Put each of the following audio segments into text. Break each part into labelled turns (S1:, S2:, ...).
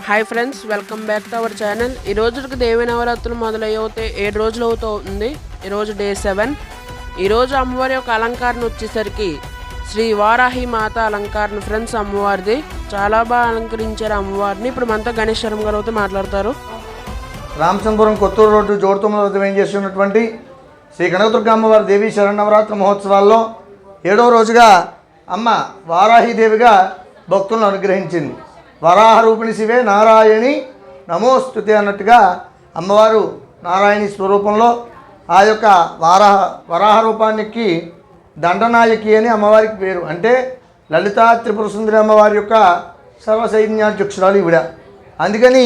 S1: Hi friends, welcome back to our channel. ఈ రోజుకి దేవి నవరాత్రులు మొదలయ్యవుతే 7 రోజులు అవుతుంది. ఈరోజు డే 7. ఈరోజు అమ్మవారి యొక్క అలంకరణ వచ్చేసరికి శ్రీ వారాహి మాత అలంకరణ ఫ్రెండ్స్. అమ్మవారిది చాలా బాగా అలంకరించారు అమ్మవారిని. ఇప్పుడు మనతో గణేష్ శర్మ గారు అయితే మాట్లాడతారు.
S2: రామచంద్రపురం కొత్తూరు రోడ్డు జోడుతుమ్మల వద్ద ఏం చేస్తున్నటువంటి శ్రీ కనకదుర్గ అమ్మవారి దేవి శరణవరాత్రి మహోత్సవాల్లో 7వ రోజుగా అమ్మ వారాహిదేవిగా భక్తులను అనుగ్రహించింది. వరాహ రూపిణి శివే నారాయణి నమోస్తుతే అన్నట్టుగా అమ్మవారు నారాయణి స్వరూపంలో ఆ యొక్క వరాహ రూపానికి దండనాయకి అని అమ్మవారికి పేరు. అంటే లలితా త్రిపుర సుందరి అమ్మవారి యొక్క సర్వసైన్యాధ్యక్షురాలు ఈవిడ. అందుకని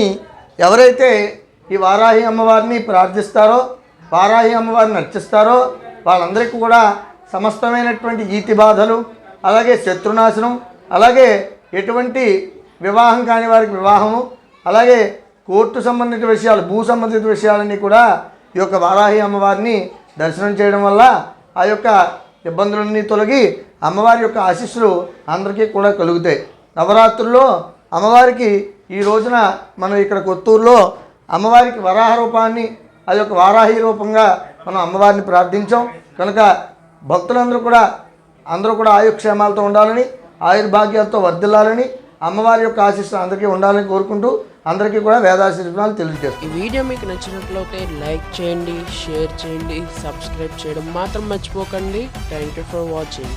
S2: ఎవరైతే ఈ వారాహి అమ్మవారిని ప్రార్థిస్తారో, వారాహి అమ్మవారిని అర్చిస్తారో వాళ్ళందరికీ కూడా సమస్తమైనటువంటి ఈతి బాధలు, అలాగే శత్రునాశనం, అలాగే ఎటువంటి వివాహం కాని వారికి వివాహము, అలాగే కోర్టు సంబంధిత విషయాలు, భూ సంబంధిత విషయాలన్నీ కూడా ఈ యొక్క వారాహి అమ్మవారిని దర్శనం చేయడం వల్ల ఆ యొక్క ఇబ్బందులన్నీ తొలగి అమ్మవారి యొక్క ఆశీస్సులు అందరికీ కూడా కలుగుతాయి. నవరాత్రుల్లో అమ్మవారికి ఈ రోజున మనం ఇక్కడ కొత్తూరులో అమ్మవారికి వరాహ రూపాన్ని, అది ఒక వారాహి రూపంగా మనం అమ్మవారిని ప్రార్థించాం. కనుక భక్తులందరూ కూడా ఆయుక్షేమాలతో ఉండాలని, ఆయుర్భాగ్యాలతో వర్ధిల్లాలని, అమ్మవారి యొక్క ఆశీస్సులు అందరికీ ఉండాలని కోరుకుంటూ అందరికీ కూడా వేదాశీర్వాదాలు తెలియజేస్తాం.
S1: ఈ వీడియో మీకు నచ్చినట్లయితే లైక్ చేయండి, షేర్ చేయండి, సబ్స్క్రైబ్ చేయడం మాత్రం మర్చిపోకండి. Thank you for watching.